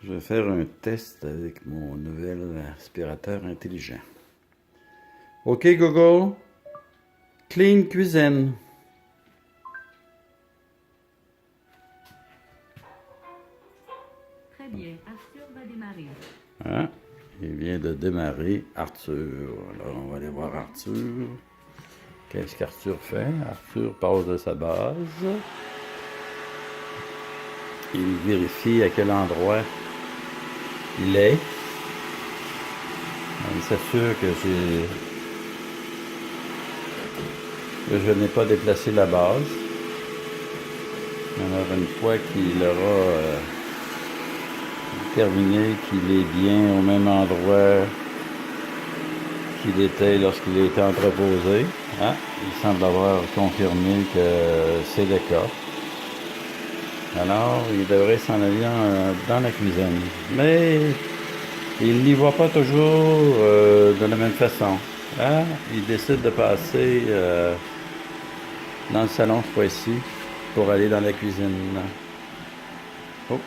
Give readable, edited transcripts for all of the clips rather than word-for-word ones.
Je vais faire un test avec mon nouvel aspirateur intelligent. OK Google, clean cuisine. Très bien, Arthur va démarrer. Ah, il vient de démarrer Arthur. Alors on va aller voir Arthur. Qu'est-ce qu'Arthur fait? Arthur passe de sa base. Il vérifie à quel endroit il est. Il s'assure que je n'ai pas déplacé la base. Alors une fois qu'il aura terminé qu'il est bien au même endroit qu'il était lorsqu'il a été entreposé, il semble avoir confirmé que c'est le cas. Alors, il devrait s'en aller dans la cuisine. Mais il n'y va pas toujours de la même façon. Il décide de passer dans le salon cette fois-ci pour aller dans la cuisine. Oh.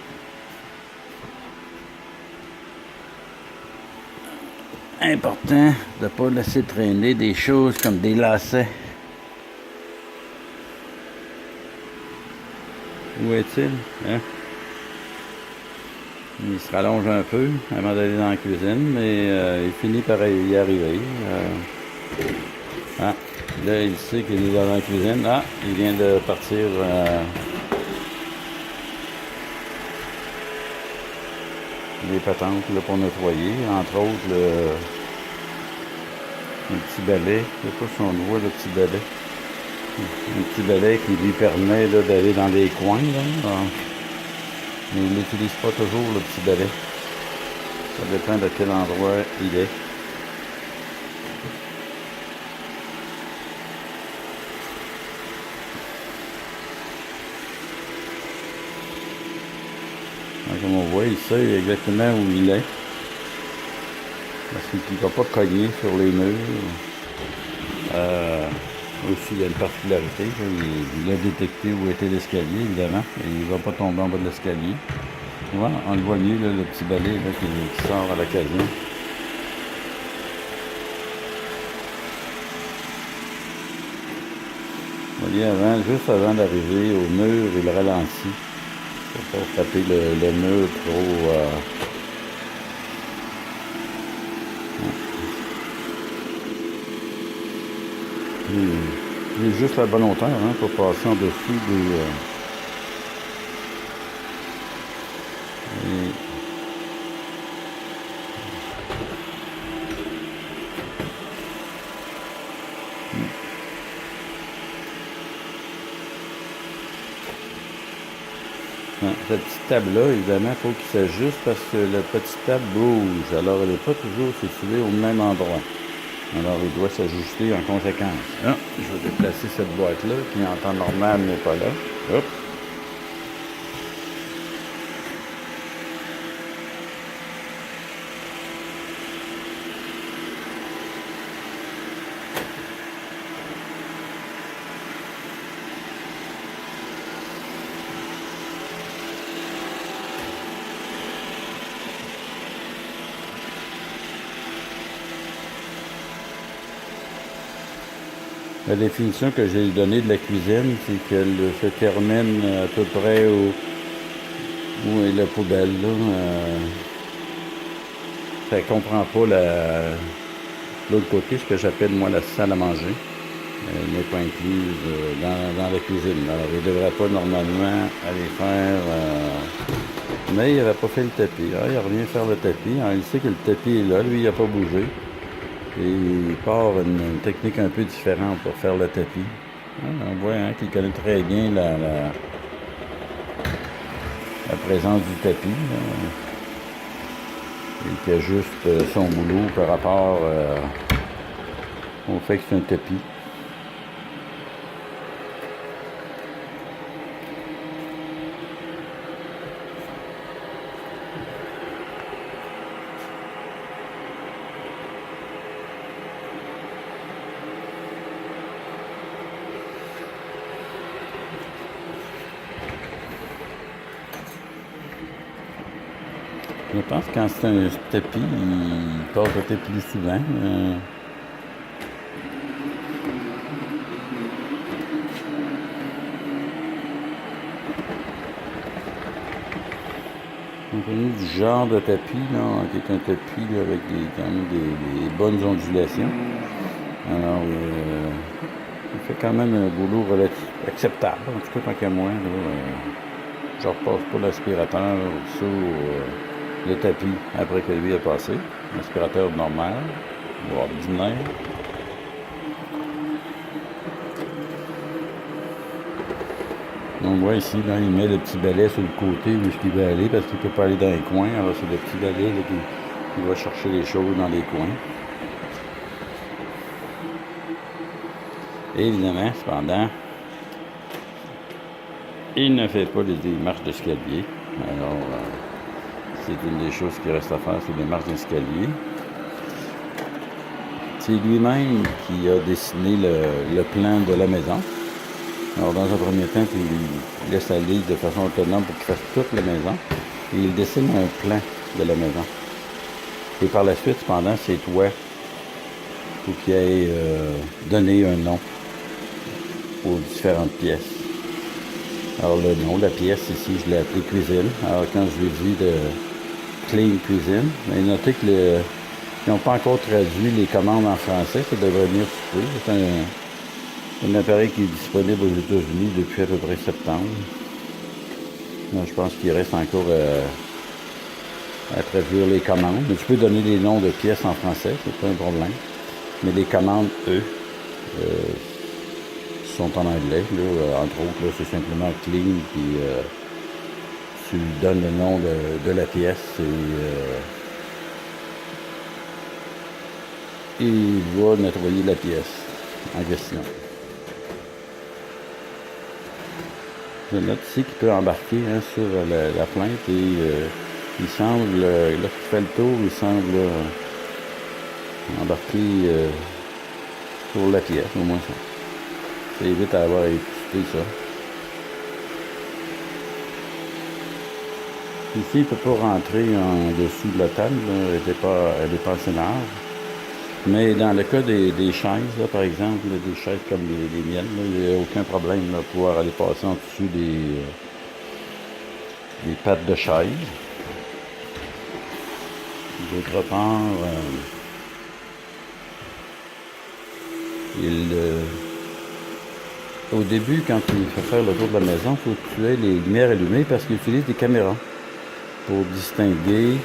Important de ne pas laisser traîner des choses comme des lacets. Où est-il? Il se rallonge un peu avant d'aller dans la cuisine, mais il finit par y arriver. Là, il sait qu'il est dans la cuisine. Il vient de partir les patentes là, pour nettoyer. Entre autres, le petit balai. Je ne sais pas si on le voit, le petit balai. Un petit balai qui lui permet d'aller dans les coins. Là. Mais il n'utilise pas toujours le petit balai. Ça dépend de quel endroit il est. Donc, comme on voit, il sait exactement où il est. Parce qu'il ne va pas cogner sur les murs. Aussi, il y a une particularité. Il a détecté où était l'escalier, évidemment. Et il ne va pas tomber en bas de l'escalier. Voilà, on le voit mieux, là, le petit balai là, qui sort à l'occasion. Vous voyez, juste avant d'arriver au mur, il ralentit. Pour pas taper le mur trop... Il est juste la bonne hauteur pour passer en dessous des... Cette petite table-là, évidemment, il faut qu'il s'ajuste parce que la petite table bouge. Alors, elle n'est pas toujours située au même endroit. Alors, il doit s'ajuster en conséquence. Je vais déplacer cette boîte-là, qui en temps normal n'est pas là. Hop. La définition que j'ai donnée de la cuisine, c'est qu'elle se termine à peu près où est la poubelle. Ça ne comprend pas l'autre côté, ce que j'appelle moi la salle à manger. Elle n'est pas incluse dans la cuisine. Alors, il ne devrait pas normalement aller faire... mais il n'avait pas fait le tapis. Il revient faire le tapis. Alors, il sait que le tapis est là. Lui, il n'a pas bougé. Et il part une technique un peu différente pour faire le tapis. On voit qu'il connaît très bien la présence du tapis. Et qu'il ajuste son boulot par rapport au fait que c'est un tapis. Je pense que quand c'est un tapis, il passe peut-être plus souvent. Compte tenu du genre de tapis, là, qui est un tapis là, avec quand même des bonnes ondulations. Alors, il fait quand même un boulot acceptable. En tout cas, tant qu'à moi, là, je repasse pas l'aspirateur sur le tapis après que lui est passé. L'aspirateur normal, ou ordinaire. Donc, ouais, ici, là, il met le petit balai sur le côté où il veut aller parce qu'il ne peut pas aller dans les coins. Alors, c'est le petit balai là, qui va chercher les choses dans les coins. Et évidemment, cependant, il ne fait pas des marches d'escalier. Alors, c'est une des choses qui reste à faire, c'est les marches d'escalier. C'est lui-même qui a dessiné le plan de la maison. Alors, dans un premier temps, il laisse aller de façon autonome pour qu'il fasse toute la maison. Et il dessine un plan de la maison. Et par la suite, cependant, c'est toi pour qu'il ait donné un nom aux différentes pièces. Alors, le nom, la pièce, ici, je l'ai appelé cuisine. Alors, quand je lui ai dit de clean cuisine, mais notez qu'ils n'ont pas encore traduit les commandes en français. Ça devrait venir sous peu. C'est un appareil qui est disponible aux États-Unis depuis à peu près septembre. Là, je pense qu'il reste encore à traduire les commandes. Mais tu peux donner les noms de pièces en français, c'est pas un problème. Mais les commandes, eux, sont en anglais. Là, entre autres, là, c'est simplement clean, puis tu lui donnes le nom de la pièce et il va nettoyer la pièce en question. Je note ici qu'il peut embarquer sur la plainte et il semble, lorsqu'il fait le tour, il semble embarquer sur la pièce, au moins ça. Ça évite à avoir épuisé ça. Ici, il ne peut pas rentrer en dessous de la table, elle n'est pas assez large. Mais dans le cas des chaises, là, par exemple, là, des chaises comme les miennes, là, il n'y a aucun problème de pouvoir aller passer en dessous des pattes de chaise. D'autre part, au début, quand il fait faire le tour de la maison, il faut que tu aies les lumières allumées parce qu'il utilise des caméras pour distinguer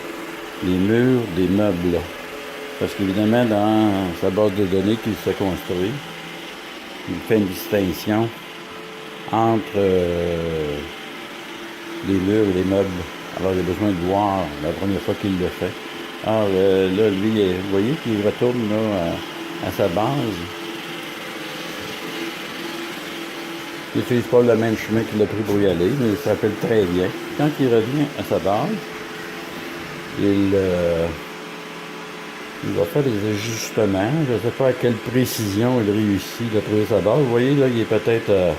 les murs des meubles. Parce qu'évidemment, dans sa base de données qu'il se construit, il fait une distinction entre les murs et les meubles. Alors, il a besoin de voir la première fois qu'il le fait. Alors, là, lui, vous voyez qu'il retourne là, à sa base. Il n'utilise pas le même chemin qu'il a pris pour y aller, mais il se rappelle très bien. Quand il revient à sa base, il va faire des ajustements. Je ne sais pas à quelle précision il réussit de trouver sa base. Vous voyez, là, il est peut-être une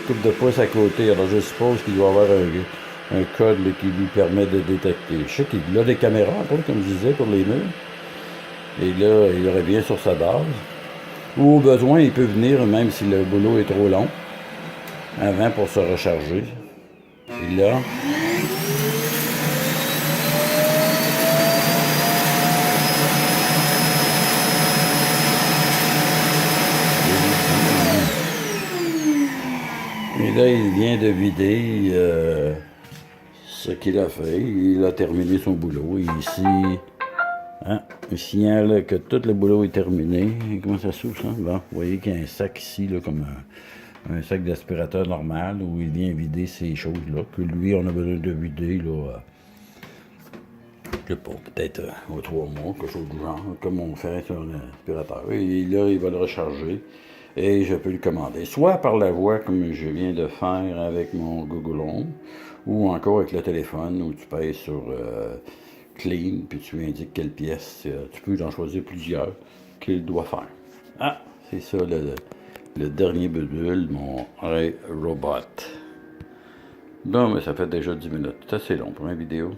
couple de pouces à côté. Alors, je suppose qu'il doit avoir un code là, qui lui permet de détecter. Je sais qu'il a des caméras, comme je disais, pour les murs. Et là, il revient sur sa base. Ou au besoin, il peut venir, même si le boulot est trop long, avant pour se recharger. Et là... Et là, il vient de vider ce qu'il a fait. Il a terminé son boulot. Et ici, hein, il signale que tout le boulot est terminé. Et comment ça s'ouvre, ça? Bon, vous voyez qu'il y a un sac ici, là, comme un sac d'aspirateur normal, où il vient vider ces choses-là, que lui, on a besoin de vider, là, je sais pas, peut-être aux 3 mois, quelque chose du genre, comme on fait sur un aspirateur. Et là, il va le recharger. Et je peux le commander, soit par la voix, comme je viens de faire avec mon Google Home, ou encore avec le téléphone, où tu pèses sur Clean, puis tu indiques quelle pièce, tu peux en choisir plusieurs, qu'il doit faire. Ah, c'est ça le dernier module, mon iRobot. Non, mais ça fait déjà 10 minutes, c'est assez long pour une vidéo.